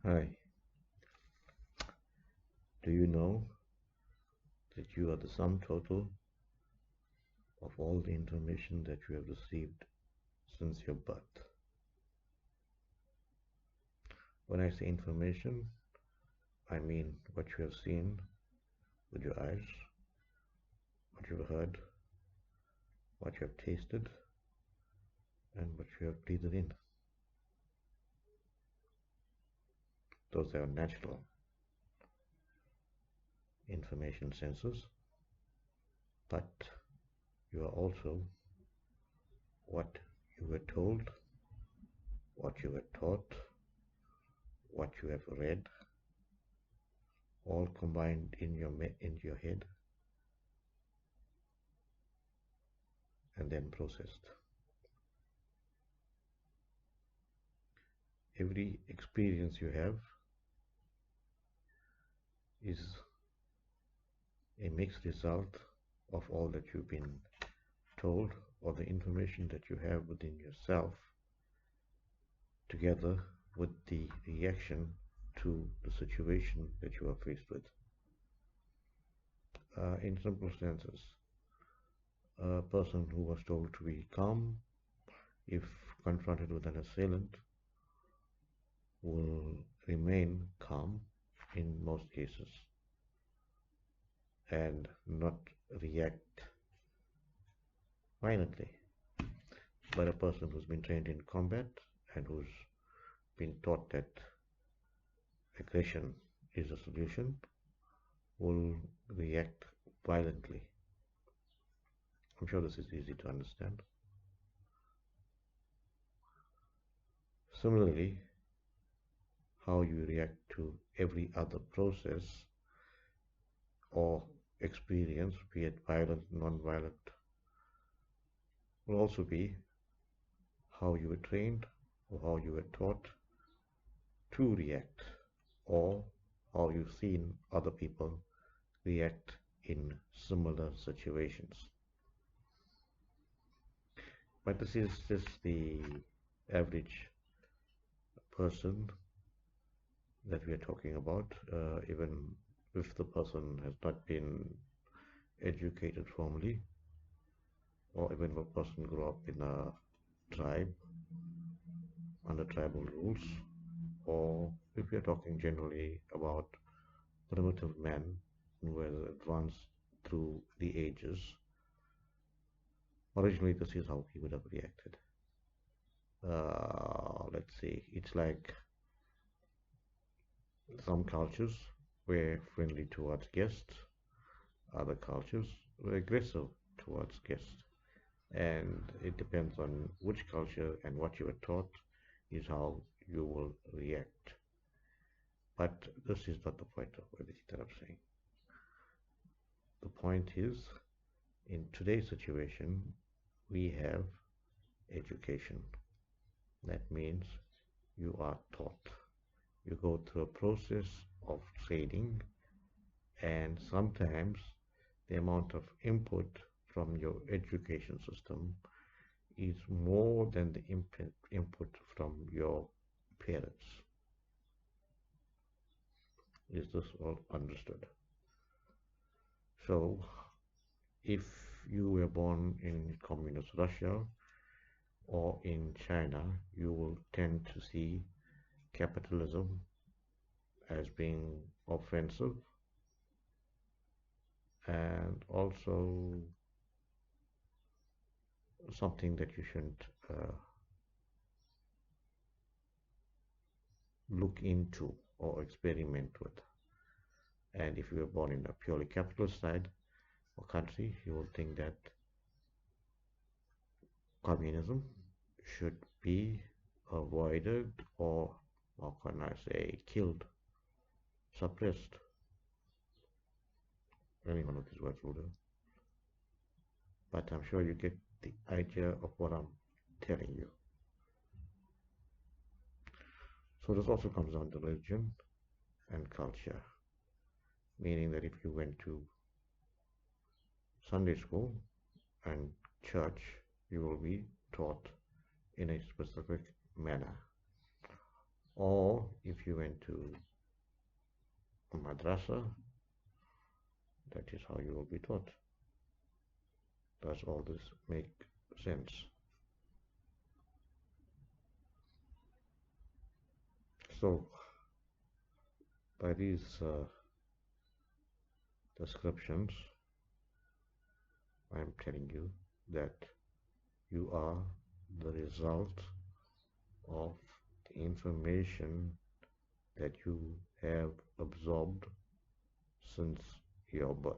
Hi, do you know that you are the sum total of all the information that you have received since your birth? When I say information, I mean what you have seen with your eyes, what you have heard, what you have tasted, and what you have breathed in. Those are natural information senses, but you are also what you were told, what you were taught, what you have read, all combined in your head and then processed. Every experience you have is a mixed result of all that you've been told or the information that you have within yourself together with the reaction to the situation that you are faced with. In simple senses, a person who was told to be calm if confronted with an assailant will remain calm in most cases and not react violently. But a person who's been trained in combat and who's been taught that aggression is a solution will react violently. I'm sure this is easy to understand. Similarly, how you react to every other process or experience, be it violent, non-violent, will also be how you were trained or how you were taught to react or how you've seen other people react in similar situations. But this is just the average person that we are talking about, even if the person has not been educated formally, or even if a person grew up in a tribe under tribal rules, or if we are talking generally about primitive men who has advanced through the ages, originally this is how he would have reacted. Let's see, it's like some cultures were friendly towards guests, other cultures were aggressive towards guests. And it depends on which culture and what you were taught is how you will react. But this is not the point of everything that I'm saying. The point is, in today's situation, we have education. That means you are taught. You go through a process of training, and sometimes the amount of input from your education system is more than the input from your parents. Is this all understood? So, if you were born in communist Russia or in China, you will tend to see capitalism as being offensive and also something that you shouldn't look into or experiment with. And if you were born in a purely capitalist side or country, you will think that communism should be avoided or, how can I say, killed, suppressed. Any one of these words will do. But I'm sure you get the idea of what I'm telling you. So this also comes down to religion and culture, meaning that if you went to Sunday school and church, you will be taught in a specific manner. Or if you went to a madrasa, that is how you will be taught. Does all this make sense? So, by these descriptions, I am telling you that you are the result of the information that you have absorbed since your birth.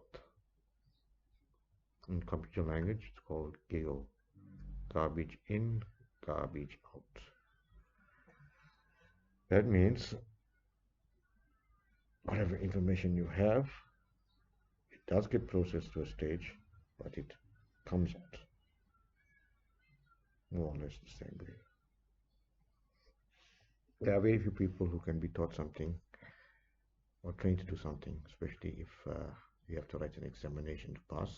In computer language, it's called GIGO, garbage in, garbage out. That means whatever information you have, it does get processed to a stage, but it comes out more or less the same way. There are very few people who can be taught something or trained to do something, especially if you have to write an examination to pass,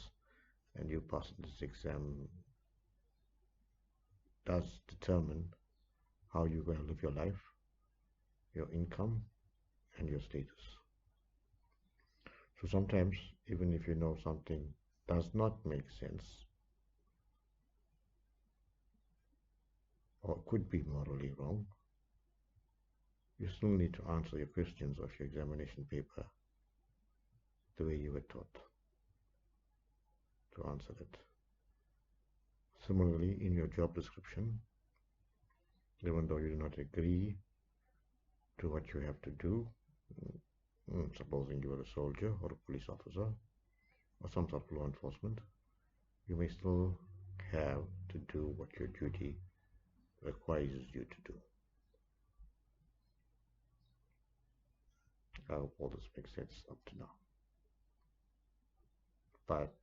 and you pass this exam does determine how you're going to live your life, your income, and your status. So sometimes, even if you know something does not make sense or could be morally wrong, you still need to answer your questions of your examination paper the way you were taught to answer it. Similarly, in your job description, even though you do not agree to what you have to do, supposing you are a soldier or a police officer or some sort of law enforcement, you may still have to do what your duty requires you to do. I hope all this makes sense up to now. But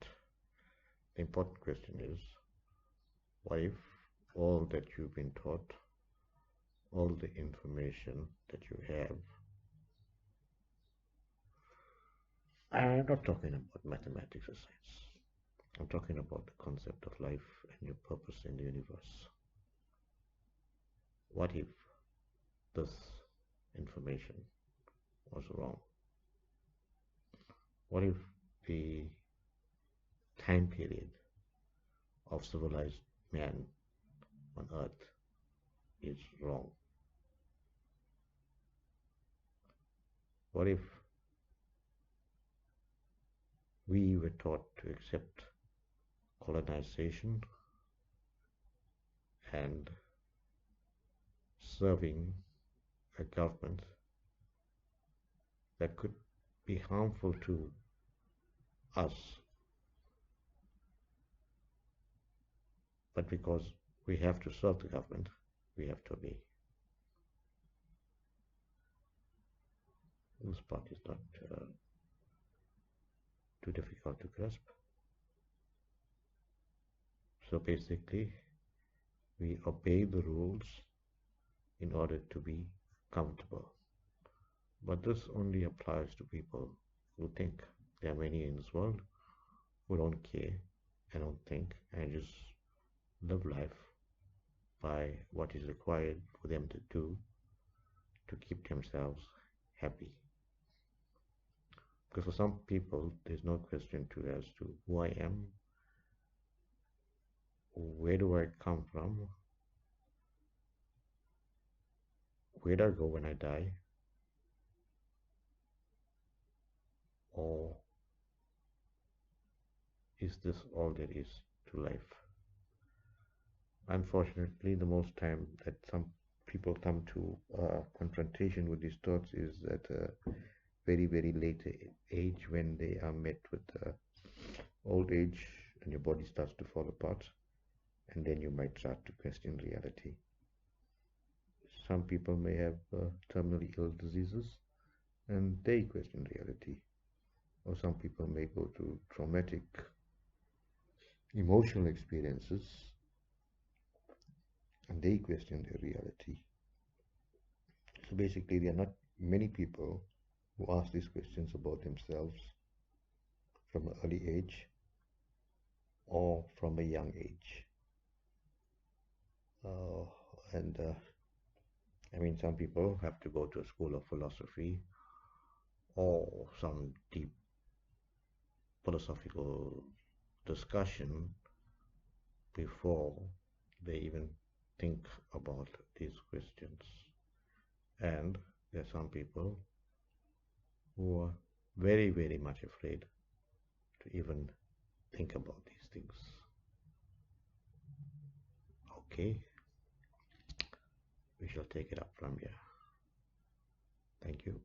the important question is, what if all that you've been taught, all the information that you have, I'm not talking about mathematics or science. I'm talking about the concept of life and your purpose in the universe. What if this information was wrong? What if the time period of civilized man on earth is wrong? What if we were taught to accept colonization and serving a government that could be harmful to us, but because we have to serve the government, we have to obey? This part is not too difficult to grasp. So basically, we obey the rules in order to be comfortable. But this only applies to people who think. There are many in this world who don't care and don't think and just live life by what is required for them to do to keep themselves happy. Because for some people, there's no question as to who I am, where do I come from, where do I go when I die, or is this all there is to life? Unfortunately, the most time that some people come to confrontation with these thoughts is at a very, very late age, when they are met with old age and your body starts to fall apart, and then you might start to question reality. Some people may have terminally ill diseases and they question reality, or some people may go through traumatic emotional experiences and they question their reality. So basically, there are not many people who ask these questions about themselves from an early age or from a young age. And I mean, some people have to go to a school of philosophy or some deep philosophical discussion before they even think about these questions. And there are some people who are very, very much afraid to even think about these things. Okay, we shall take it up from here. Thank you.